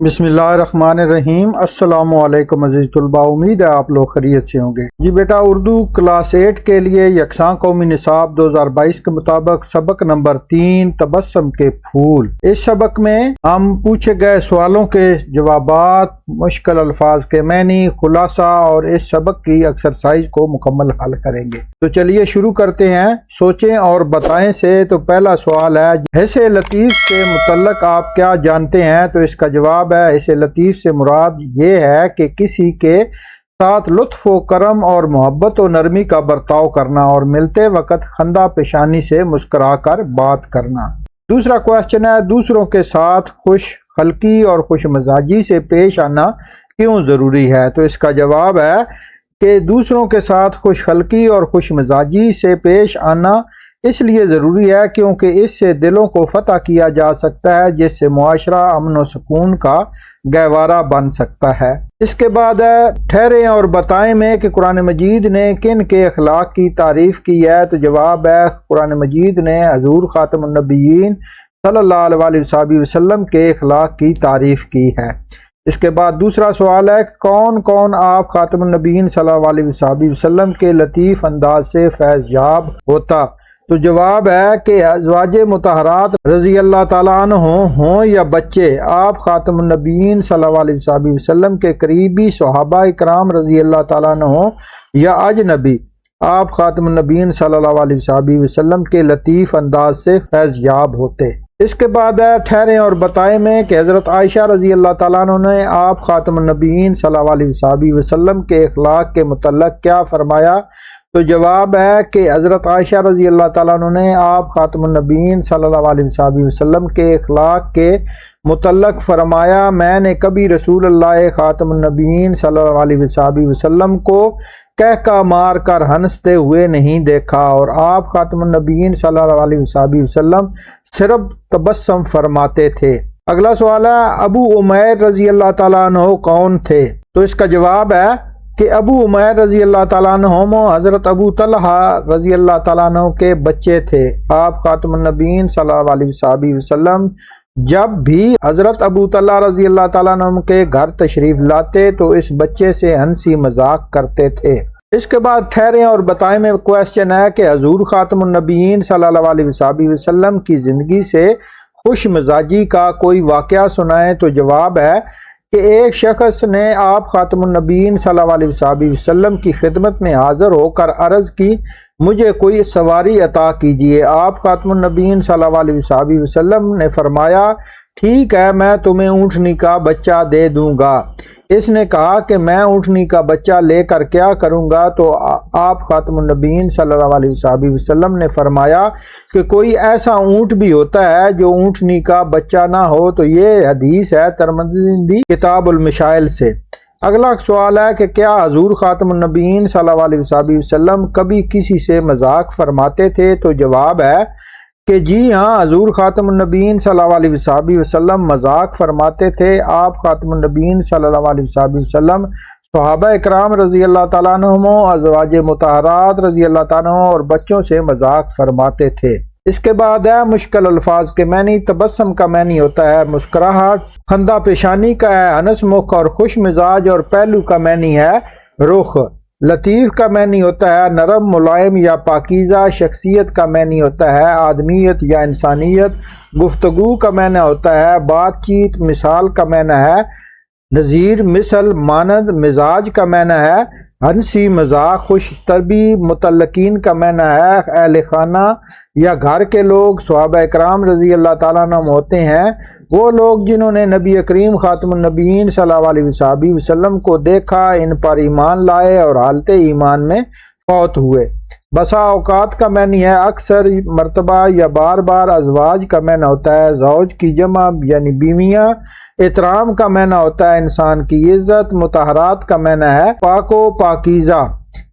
بسم اللہ الرحمن الرحیم۔ السلام علیکم عزیز طلباء، امید ہے آپ لوگ خیریت سے ہوں گے۔ جی بیٹا، اردو کلاس 8 کے لیے یکساں قومی نصاب 2022 کے مطابق سبق نمبر 3 تبسم کے پھول۔ اس سبق میں ہم پوچھے گئے سوالوں کے جوابات، مشکل الفاظ کے معنی، خلاصہ اور اس سبق کی ایکسرسائز کو مکمل حل کریں گے۔ تو چلیے شروع کرتے ہیں سوچیں اور بتائیں سے۔ تو پہلا سوال ہے، حس لطیف سے متعلق آپ کیا جانتے ہیں؟ تو اس کا جواب ہے، حس لطیف سے مراد یہ ہے کہ کسی کے ساتھ لطف و کرم اور محبت و نرمی کا برتاؤ کرنا اور ملتے وقت خندہ پیشانی سے مسکرا کر بات کرنا۔ دوسرا کوشچن ہے، دوسروں کے ساتھ خوش خلقی اور خوش مزاجی سے پیش آنا کیوں ضروری ہے؟ تو اس کا جواب ہے کہ دوسروں کے ساتھ خوش خلقی اور خوش مزاجی سے پیش آنا اس لیے ضروری ہے کیونکہ اس سے دلوں کو فتح کیا جا سکتا ہے، جس سے معاشرہ امن و سکون کا گہوارہ بن سکتا ہے۔ اس کے بعد ہے، ٹھہریں اور بتائیں میں کہ قرآن مجید نے کن کے اخلاق کی تعریف کی ہے؟ تو جواب ہے، قرآن مجید نے حضور خاتم النبیین صلی اللہ علیہ وسلم کے اخلاق کی تعریف کی ہے۔ اس کے بعد دوسرا سوال ہے، کون کون آپ خاتم النبیین صلی اللہ علیہ وسلم کے لطیف انداز سے فیض یاب ہوتا؟ تو جواب ہے کہ ازواج مطہرات رضی اللہ تعالیٰ عنہ ہوں یا بچے، آپ خاتم النبیین صلی اللہ علیہ وسلم کے قریبی صحابہ اکرام رضی اللہ تعالیٰ عنہ ہوں یا اجنبی، آپ خاتم النبیین صلی اللہ علیہ وسلم کے لطیف انداز سے فیض یاب ہوتے۔ اس کے بعد ہے، ٹھہریں اور بتائیں میں کہ حضرت عائشہ رضی اللہ تعالیٰ عنہ نے آپ خاتم النبیین صلی اللہ علیہ وسلم کے اخلاق کے متعلق کیا فرمایا؟ تو جواب ہے کہ حضرت عائشہ رضی اللہ تعالیٰ عنہ نے آپ خاتم النبیین صلی اللہ علیہ وسلم کے اخلاق کے متعلق فرمایا، میں نے کبھی رسول اللہ خاتم النبیین صلی اللہ علیہ وسلم کو کہکا مار کر ہنستے ہوئے نہیں دیکھا، اور آپ خاتم النبیین صلی اللہ علیہ وسلم صرف تبسم فرماتے تھے۔ اگلا سوال ہے، ابو عمیر رضی اللہ تعالیٰ عنہ کون تھے؟ تو اس کا جواب ہے کہ ابو عمیر رضی اللہ تعالیٰ عنہ حضرت ابو طلحہ رضی اللہ تعالیٰ عنہ کے بچے تھے۔ آپ خاتم النبیین صلی اللہ علیہ وسلم جب بھی حضرت ابو طلحہ رضی اللہ تعالیٰ عنہ کے گھر تشریف لاتے تو اس بچے سے ہنسی مذاق کرتے تھے۔ اس کے بعد ٹھہریں اور بتائیں میں کوشچن ہے کہ حضور خاتم النبیین صلی اللہ علیہ وسلم کی زندگی سے خوش مزاجی کا کوئی واقعہ سنائیں۔ تو جواب ہے کہ ایک شخص نے آپ خاتم النبیین صلی اللہ علیہ وسلم کی خدمت میں حاضر ہو کر عرض کی، مجھے کوئی سواری عطا کیجیے۔ آپ خاتم النبیین صلی اللہ علیہ وسلم نے فرمایا، ٹھیک ہے، میں تمہیں اونٹنی کا بچہ دے دوں گا۔ اس نے کہا کہ میں اونٹنی کا بچہ لے کر کیا کروں گا؟ تو آپ خاتم النبیین صلی اللہ علیہ وسلم نے فرمایا کہ کوئی ایسا اونٹ بھی ہوتا ہے جو اونٹنی کا بچہ نہ ہو۔ تو یہ حدیث ہے ترمذی کتاب المشائل سے۔ اگلا سوال ہے کہ کیا حضور خاتم النبیین صلی اللہ علیہ وسلم کبھی کسی سے مذاق فرماتے تھے؟ تو جواب ہے کہ جی ہاں، حضور خاتم النبیین صلی اللہ علیہ وسلم مذاق فرماتے تھے۔ آپ خاتم النبیین صلی اللہ علیہ وسلم صحابہ اکرام رضی اللہ تعالیٰ عنہ، ازواج مطہرات رضی اللہ تعالیٰ عنہ اور بچوں سے مذاق فرماتے تھے۔ اس کے بعد ہے، مشکل الفاظ کے معنی۔ تبسم کا معنی ہوتا ہے مسکراہٹ، خندہ پیشانی کا ہے ہنس مکھ اور خوش مزاج، اور پہلو کا معنی ہے رخ۔ لطیف کا معنی ہوتا ہے نرم، ملائم یا پاکیزہ۔ شخصیت کا معنی ہوتا ہے آدمیت یا انسانیت۔ گفتگو کا معنی ہوتا ہے بات چیت۔ مثال کا معنی ہے نظیر، مثل، مانند۔ مزاج کا معنی ہے ہنسی مذاق، خوش طبعی۔ متعلقین کا معنی ہے اہل خانہ یا گھر کے لوگ۔ صحابہ اکرام رضی اللہ تعالیٰ عنہ ہوتے ہیں وہ لوگ جنہوں نے نبی کریم خاتم النبیین صلی اللہ علیہ وسلم کو دیکھا، ان پر ایمان لائے اور حالت ایمان میں فوت ہوئے۔ بسا اوقات کا معنی ہے اکثر، مرتبہ یا بار بار۔ ازواج کا معنی ہوتا ہے زوج کی جمع یعنی بیویاں۔ احترام کا معنی ہوتا ہے انسان کی عزت۔ مطہرات کا معنی ہے پاک و پاکیزہ۔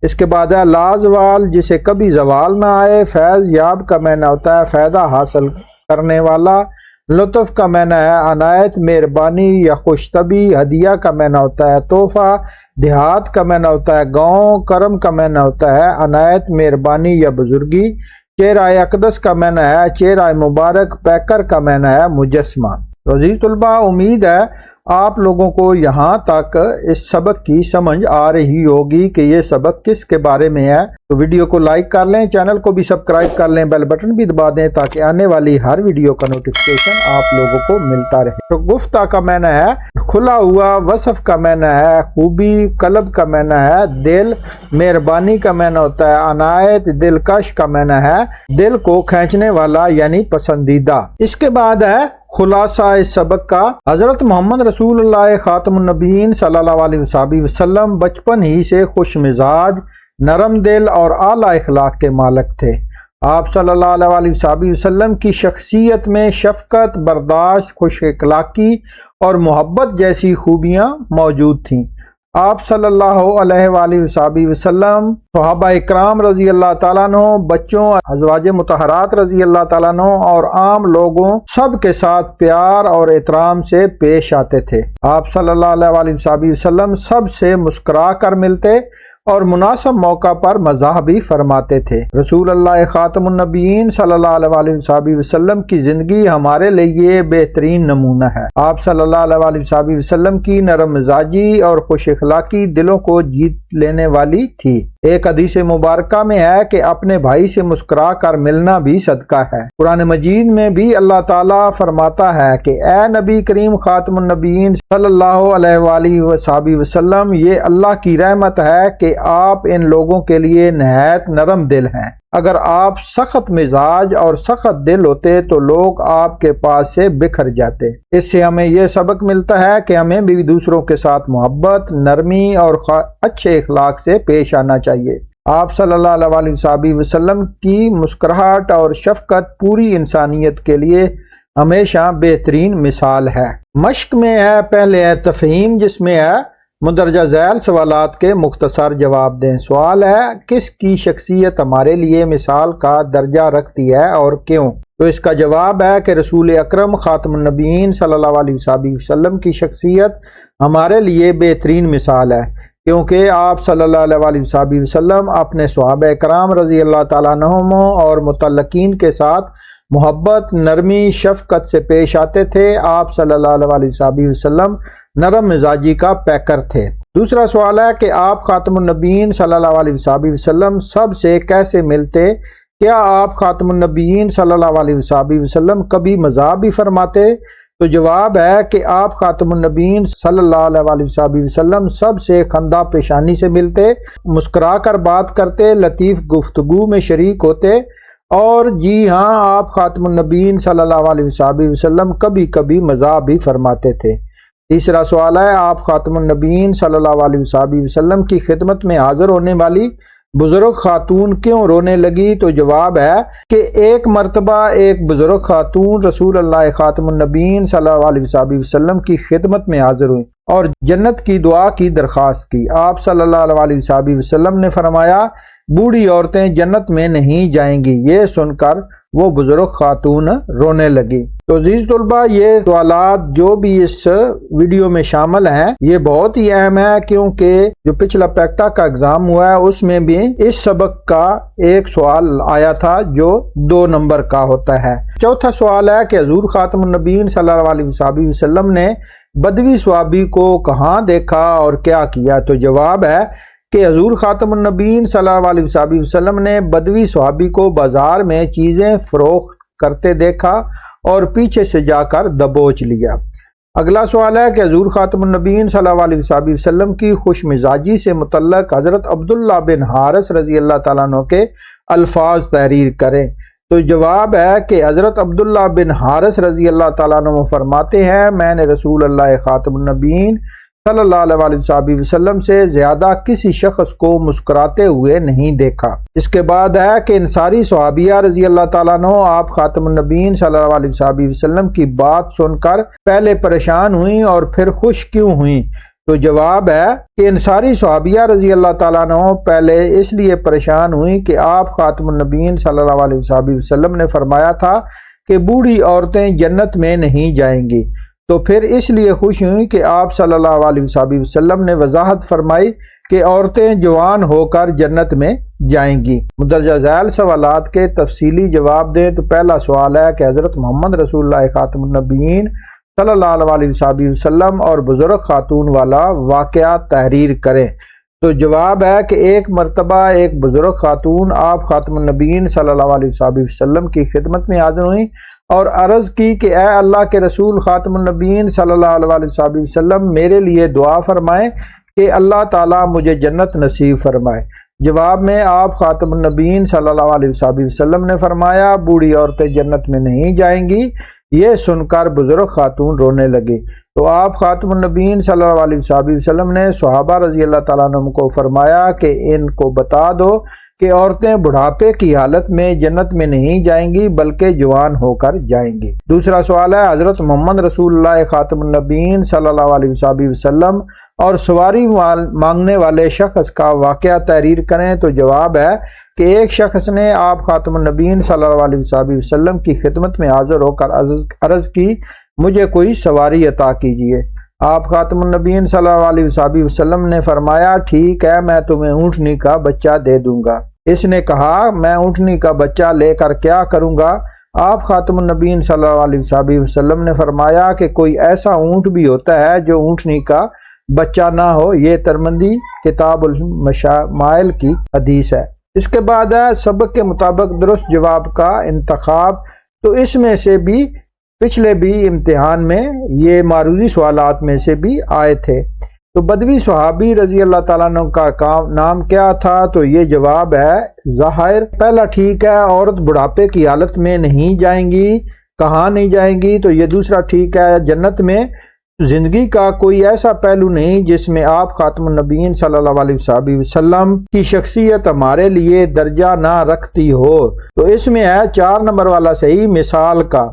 اس کے بعد ہے لازوال، جسے کبھی زوال نہ آئے۔ فیض یاب کا معنی ہوتا ہے فائدہ حاصل کرنے والا۔ لطف کا معنی ہے عنایت، مہربانی یا خوش طبعی۔ ہدیہ کا معنی ہوتا ہے تحفہ۔ دیہات کا معنی ہوتا ہے گاؤں۔ کرم کا معنی ہوتا ہے عنایت، مہربانی یا بزرگی۔ چہرہ اقدس کا معنی ہے چہرہ مبارک۔ پیکر کا معنی ہے مجسمہ۔ تو عزیز طلباء، امید ہے آپ لوگوں کو یہاں تک اس سبق کی سمجھ آ رہی ہوگی کہ یہ سبق کس کے بارے میں ہے، تو ویڈیو کو لائک کر لیں، چینل کو بھی سبسکرائب کر لیں، بیل بٹن بھی دبا دیں تاکہ آنے والی ہر ویڈیو کا نوٹیفیکیشن آپ لوگوں کو ملتا رہے۔ تو گفتہ کا معنی ہے کھلا ہوا، وصف کا معنی ہے خوبی، قلب کا معنی ہے دل، مہربانی کا معنی ہوتا ہے عنایت، دلکش کا معنی ہے دل کو کھینچنے والا یعنی پسندیدہ۔ اس کے بعد ہے خلاصہ اس سبق کا۔ حضرت محمد رسول اللہ خاتم النبیین صلی اللہ علیہ وسلم بچپن ہی سے خوش مزاج، نرم دل اور اعلیٰ اخلاق کے مالک تھے۔ آپ صلی اللہ علیہ وسلم کی شخصیت میں شفقت، برداشت، خوش اخلاقی اور محبت جیسی خوبیاں موجود تھیں۔ آپ صلی اللہ علیہ وآلہ وسلم، صحابہ اکرام رضی اللہ تعالیٰ عنہ، بچوں، ازواج مطہرات رضی اللہ تعالیٰ عنہ اور عام لوگوں سب کے ساتھ پیار اور احترام سے پیش آتے تھے۔ آپ صلی اللہ علیہ وسلم سب سے مسکرا کر ملتے اور مناسب موقع پر مزاح بھی فرماتے تھے۔ رسول اللہ خاتم النبیین صلی اللہ علیہ وسلم کی زندگی ہمارے لیے بہترین نمونہ ہے۔ آپ صلی اللہ علیہ وسلم کی نرم مزاجی اور خوش اخلاقی دلوں کو جیت لینے والی تھی۔ ایک حدیث مبارکہ میں ہے کہ اپنے بھائی سے مسکرا کر ملنا بھی صدقہ ہے۔ قرآن مجید میں بھی اللہ تعالیٰ فرماتا ہے کہ اے نبی کریم خاتم النبیین صلی اللہ علیہ وآلہ وسلم، یہ اللہ کی رحمت ہے کہ آپ ان لوگوں کے لیے نہایت نرم دل ہیں۔ اگر آپ سخت مزاج اور سخت دل ہوتے تو لوگ آپ کے پاس سے بکھر جاتے۔ اس سے ہمیں یہ سبق ملتا ہے کہ ہمیں بھی دوسروں کے ساتھ محبت، نرمی اور اچھے اخلاق سے پیش آنا چاہیے۔ آپ صلی اللہ علیہ وسلم کی مسکراہٹ اور شفقت پوری انسانیت کے لیے ہمیشہ بہترین مثال ہے۔ مشق میں ہے پہلے ہے تفہیم، جس میں ہے مندرجہ ذیل سوالات کے مختصر جواب دیں۔ سوال ہے کس کی شخصیت ہمارے لیے مثال کا درجہ رکھتی ہے اور کیوں؟ تو اس کا جواب ہے کہ رسول اکرم خاتم النبیین صلی اللہ علیہ وسلم کی شخصیت ہمارے لیے بہترین مثال ہے، کیونکہ آپ صلی اللہ علیہ وسلم اپنے صحابہ کرام رضی اللہ تعالیٰ عنہم اور متعلقین کے ساتھ محبت، نرمی، شفقت سے پیش آتے تھے۔ آپ صلی اللہ علیہ وسلم نرم مزاجی کا پیکر تھے۔ دوسرا سوال ہے کہ آپ خاتم النبیین صلی اللہ علیہ وسلم سب سے کیسے ملتے؟ کیا آپ خاتم النبیین صلی اللہ علیہ وسلم کبھی مزاح بھی فرماتے؟ تو جواب ہے کہ آپ خاتم النبیین صلی اللہ علیہ وسلم سب سے خندہ پیشانی سے ملتے، مسکرا کر بات کرتے، لطیف گفتگو میں شریک ہوتے، اور جی ہاں، آپ خاتم النبیین صلی اللہ علیہ وسلم کبھی کبھی مزاح بھی فرماتے تھے۔ تیسرا سوال ہے آپ خاتم النبیین صلی اللہ علیہ وسلم کی خدمت میں حاضر ہونے والی بزرگ خاتون کیوں رونے لگی؟ تو جواب ہے کہ ایک مرتبہ ایک بزرگ خاتون رسول اللہ خاتم النبیین صلی اللہ علیہ وسلم کی خدمت میں حاضر ہوئی اور جنت کی دعا کی درخواست کی۔ آپ صلی اللہ علیہ وسلم نے فرمایا بوڑھی عورتیں جنت میں نہیں جائیں گی۔ یہ سن کر وہ بزرگ خاتون رونے لگی۔ تو عزیز طلبہ، یہ سوالات جو بھی اس ویڈیو میں شامل ہیں یہ بہت ہی اہم ہے، کیونکہ جو پچھلا پیکٹا کا ایگزام ہوا ہے اس میں بھی اس سبق کا ایک سوال آیا تھا جو 2 نمبر کا ہوتا ہے۔ چوتھا سوال ہے کہ حضور خاتم النبیین صلی اللہ علیہ وسلم نے بدوی صحابی کو کہاں دیکھا اور کیا کیا؟ تو جواب ہے کہ حضور خاتم النبیین صلی اللہ علیہ وسلم نے بدوی صحابی کو بازار میں چیزیں فروخت کرتے دیکھا اور پیچھے سے جا کر دبوچ لیا۔ اگلا سوال ہے کہ حضور خاتم النبیین صلی اللہ علیہ وسلم کی خوش مزاجی سے متعلق حضرت عبداللہ بن حارث رضی اللہ تعالیٰ عنہ کے الفاظ تحریر کریں۔ تو جواب ہے کہ حضرت عبداللہ بن حارث رضی اللہ تعالیٰ عنہ فرماتے ہیں میں نے رسول اللہ خاتم النبیین صلی اللہ علیہ وسلم سے زیادہ کسی شخص کو مسکراتے ہوئے نہیں دیکھا۔ اس کے بعد ہے کہ انصاری صحابیہ رضی اللہ تعالیٰ عنہ آپ خاتم النبیین صلی اللہ علیہ وسلم کی بات سن کر پہلے پریشان ہوئیں اور پھر خوش کیوں ہوئیں؟ تو جواب ہے کہ انصاری صحابیہ رضی اللہ تعالیٰ عنہ پہلے اس لیے پریشان ہوئیں کہ آپ خاتم النبیین صلی اللہ علیہ وسلم نے فرمایا تھا کہ بوڑھی عورتیں جنت میں نہیں جائیں گی، تو پھر اس لیے خوش ہوئی کہ آپ صلی اللہ علیہ وسلم نے وضاحت فرمائی کہ عورتیں جوان ہو کر جنت میں جائیں گی۔ مندرجہ ذیل سوالات کے تفصیلی جواب دیں۔ تو پہلا سوال ہے کہ حضرت محمد رسول اللہ خاتم النبیین صلی اللہ علیہ وسلم اور بزرگ خاتون والا واقعہ تحریر کریں۔ تو جواب ہے کہ ایک مرتبہ ایک بزرگ خاتون آپ خاتم النبیین صلی اللہ علیہ وسلم کی خدمت میں حاضر ہوئیں اور عرض کی کہ اے اللہ کے رسول خاتم النبیین صلی اللہ علیہ وسلم، میرے لیے دعا فرمائیں کہ اللہ تعالیٰ مجھے جنت نصیب فرمائے۔ جواب میں آپ خاتم النبیین صلی اللہ علیہ وسلم نے فرمایا بوڑھی عورتیں جنت میں نہیں جائیں گی۔ یہ سن کر بزرگ خاتون رونے لگی تو آپ خاتم النبیین صلی اللہ علیہ وسلم نے صحابہ رضی اللہ تعالیٰ عنہ کو فرمایا کہ ان کو بتا دو کہ عورتیں بڑھاپے کی حالت میں جنت میں نہیں جائیں گی بلکہ جوان ہو کر جائیں گی۔ دوسرا سوال ہے حضرت محمد رسول اللہ خاتم النبیین صلی اللہ علیہ وسلم اور سواری مانگنے والے شخص کا واقعہ تحریر کریں۔ تو جواب ہے کہ ایک شخص نے آپ خاتم النبیین صلی اللہ علیہ وسلم کی خدمت میں حاضر ہو کر عرض کی مجھے کوئی سواری عطا کیجیے۔ آپ خاتم النبیین صلی اللہ علیہ وسلم نے فرمایا ٹھیک ہے، میں تمہیں اونٹنی کا بچہ دے دوں گا۔ اس نے کہا میں اونٹنی کا بچہ لے کر کیا کروں گا؟ آپ خاتم النبیین صلی اللہ علیہ وسلم نے فرمایا کہ کوئی ایسا اونٹ بھی ہوتا ہے جو اونٹنی کا بچہ نہ ہو۔ یہ ترمذی کتاب المشامائل کی حدیث ہے۔ اس کے بعد ہے سبق کے مطابق درست جواب کا انتخاب۔ تو اس میں سے بھی پچھلے بھی امتحان میں یہ معروضی سوالات میں سے بھی آئے تھے۔ تو بدوی صحابی رضی اللہ تعالیٰ عنہ کا نام کیا تھا؟ تو یہ جواب ہے ظاہر۔ پہلا ٹھیک ہے، عورت بڑھاپے کی حالت میں نہیں جائیں گی۔ کہاں نہیں جائیں گی؟ تو یہ دوسرا ٹھیک ہے، جنت میں زندگی کا کوئی ایسا پہلو نہیں جس میں آپ خاتم النبیین صلی اللہ علیہ وسلم کی شخصیت ہمارے لیے درجہ نہ رکھتی ہو۔ تو اس میں ہے 4 نمبر والا صحیح مثال کا۔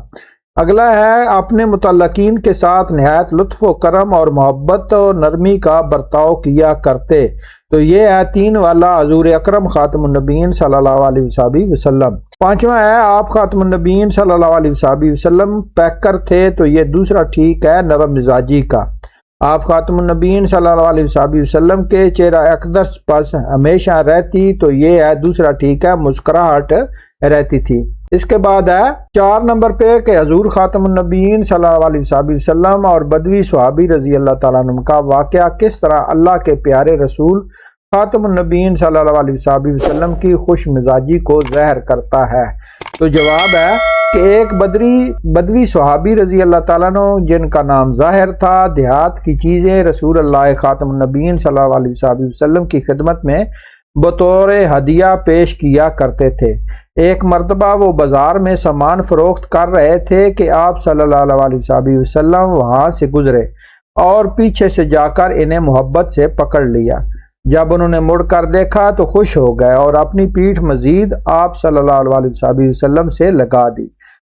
اگلا ہے اپنے متعلقین کے ساتھ نہایت لطف و کرم اور محبت و نرمی کا برتاؤ کیا کرتے۔ تو یہ ہے 3 والا حضور اکرم خاتم النبیین صلی اللہ علیہ وسلم۔ 5واں ہے آپ خاتم النبیین صلی اللہ علیہ وسلم پیکر تھے۔ تو یہ دوسرا ٹھیک ہے، نرم مزاجی کا۔ آپ خاتم النبیین صلی اللہ علیہ وسلم کے چہرہ اقدس پر ہمیشہ رہتی۔ تو یہ ہے دوسرا ٹھیک ہے، مسکراہٹ رہتی تھی۔ اس کے بعد ہے 4 نمبر پہ کہ حضور خاتم النبیین صلی اللہ علیہ وسلم اور بدوی صحابی رضی اللہ تعالیٰ عنہ کا واقعہ کس طرح اللہ کے پیارے رسول خاتم النبیین صلی اللہ علیہ وسلم کی خوش مزاجی کو ظاہر کرتا ہے۔ تو جواب ہے کہ ایک بدوی صحابی رضی اللہ تعالیٰ عنہ جن کا نام ظاہر تھا دیہات کی چیزیں رسول اللہ خاتم النبیین صلی اللہ علیہ وسلم کی خدمت میں بطور ہدیہ پیش کیا کرتے تھے۔ ایک مرتبہ وہ بازار میں سامان فروخت کر رہے تھے کہ آپ صلی اللہ علیہ وسلم وہاں سے گزرے اور پیچھے سے جا کر انہیں محبت سے پکڑ لیا۔ جب انہوں نے مڑ کر دیکھا تو خوش ہو گئے اور اپنی پیٹھ مزید آپ صلی اللہ علیہ وسلم سے لگا دی۔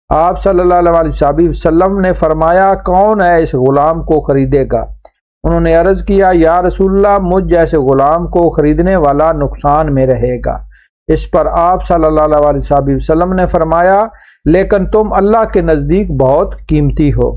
آپ صلی اللہ علیہ وسلم نے فرمایا کون ہے اس غلام کو خریدے گا؟ انہوں نے عرض کیا یا رسول اللہ مجھ جیسے غلام کو خریدنے والا نقصان میں رہے گا۔ اس پر آپ صلی اللہ علیہ وسلم نے فرمایا لیکن تم اللہ کے نزدیک بہت قیمتی ہو۔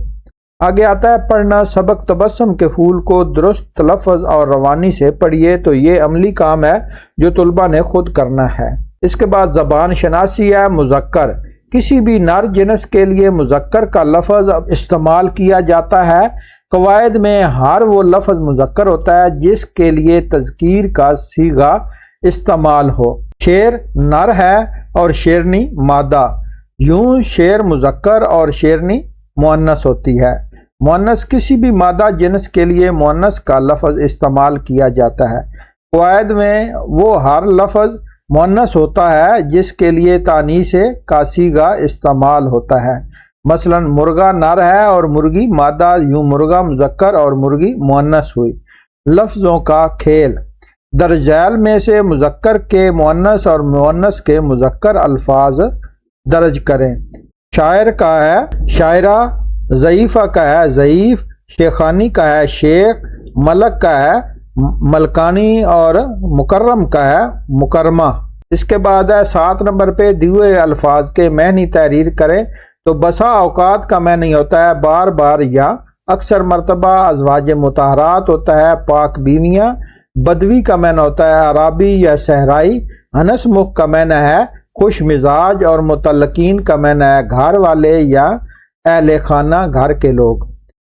آگے آتا ہے پڑھنا سبق تبسم کے پھول کو درست لفظ اور روانی سے پڑھیے۔ تو یہ عملی کام ہے جو طلباء نے خود کرنا ہے۔ اس کے بعد زبان شناسی ہے مذکر۔ کسی بھی نر جنس کے لیے مذکر کا لفظ استعمال کیا جاتا ہے۔ قواعد میں ہر وہ لفظ مذکر ہوتا ہے جس کے لیے تذکیر کا صیغہ استعمال ہو۔ شیر نر ہے اور شیرنی مادہ، یوں شیر مذکر اور شیرنی مؤنث ہوتی ہے۔ مؤنث کسی بھی مادہ جنس کے لیے مؤنث کا لفظ استعمال کیا جاتا ہے۔ قواعد میں وہ ہر لفظ مؤنث ہوتا ہے جس کے لیے تانیث کا صیغہ استعمال ہوتا ہے۔ مثلا مرغا نر ہے اور مرغی مادہ، یوں مرغا مذکر اور مرغی مؤنث ہوئی۔ لفظوں کا کھیل، درج ذیل میں سے مذکر کے مؤنث اور مؤنث کے مذکر الفاظ درج کریں۔ شاعر کا ہے شاعرہ، ضعیفہ کا ہے ضعیف، شیخانی کا ہے شیخ، ملک کا ہے ملکانی اور مکرم کا ہے مکرمہ۔ اس کے بعد ہے 7 نمبر پہ دیے الفاظ کے معنی تحریر کریں۔ تو بسا اوقات کا معنی ہوتا ہے بار بار یا اکثر مرتبہ، ازواج مطہرات ہوتا ہے پاک بیویاں، بدوی کا معنی ہوتا ہے عرابی یا صحرائی، ہنس مخ کا معنی ہے خوش مزاج اور متعلقین کا معنی ہے گھر والے یا اہل خانہ گھر کے لوگ۔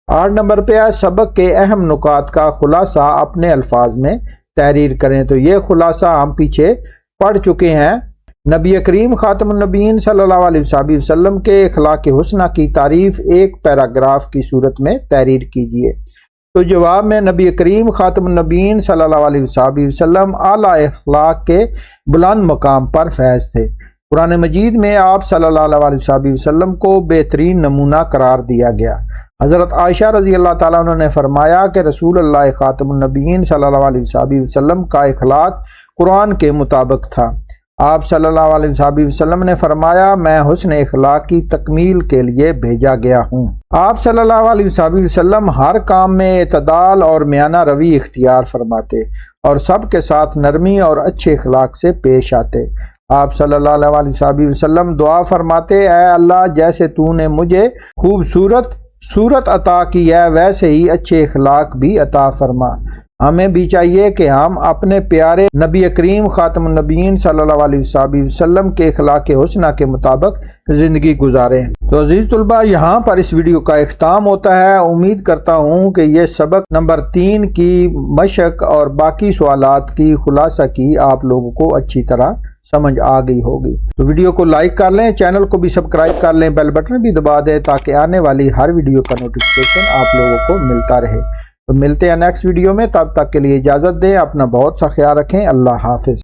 8 نمبر پہ ہے سبق کے اہم نکات کا خلاصہ اپنے الفاظ میں تحریر کریں۔ تو یہ خلاصہ ہم پیچھے پڑھ چکے ہیں۔ نبی کریم خاتم النبیین صلی اللہ علیہ وسلم کے اخلاق حسنہ کی تعریف ایک پیراگراف کی صورت میں تحریر کیجیے۔ تو جواب میں نبی کریم خاتم النبیین صلی اللہ علیہ وسلم اعلیٰ اخلاق کے بلند مقام پر فیض تھے۔ قرآن مجید میں آپ صلی اللہ علیہ وسلم کو بہترین نمونہ قرار دیا گیا۔ حضرت عائشہ رضی اللہ تعالیٰ عنہ نے فرمایا کہ رسول اللہ خاتم النبیین صلی اللہ علیہ وسلم کا اخلاق قرآن کے مطابق تھا۔ آپ صلی اللہ علیہ وسلم نے فرمایا میں حسن اخلاق کی تکمیل کے لیے بھیجا گیا ہوں۔ آپ صلی اللہ علیہ وسلم ہر کام میں اعتدال اور میانہ روی اختیار فرماتے اور سب کے ساتھ نرمی اور اچھے اخلاق سے پیش آتے۔ آپ صلی اللہ علیہ وسلم دعا فرماتے اے اللہ جیسے تو نے مجھے خوبصورت صورت عطا کی ہے ویسے ہی اچھے اخلاق بھی عطا فرما۔ ہمیں بھی چاہیے کہ ہم اپنے پیارے نبی کریم خاتم النبیین صلی اللہ علیہ وسلم کے اخلاق حسنہ کے مطابق زندگی گزاریں۔ تو عزیز طلبہ یہاں پر اس ویڈیو کا اختتام ہوتا ہے۔ امید کرتا ہوں کہ یہ سبق نمبر 3 کی مشق اور باقی سوالات کی خلاصہ کی آپ لوگوں کو اچھی طرح سمجھ آ گئی ہوگی۔ تو ویڈیو کو لائک کر لیں، چینل کو بھی سبسکرائب کر لیں، بیل بٹن بھی دبا دیں تاکہ آنے والی ہر ویڈیو کا نوٹیفیکیشن آپ لوگوں کو ملتا رہے۔ تو ملتے ہیں نیکسٹ ویڈیو میں، تب تک کے لیے اجازت دیں، اپنا بہت سا خیال رکھیں، اللہ حافظ۔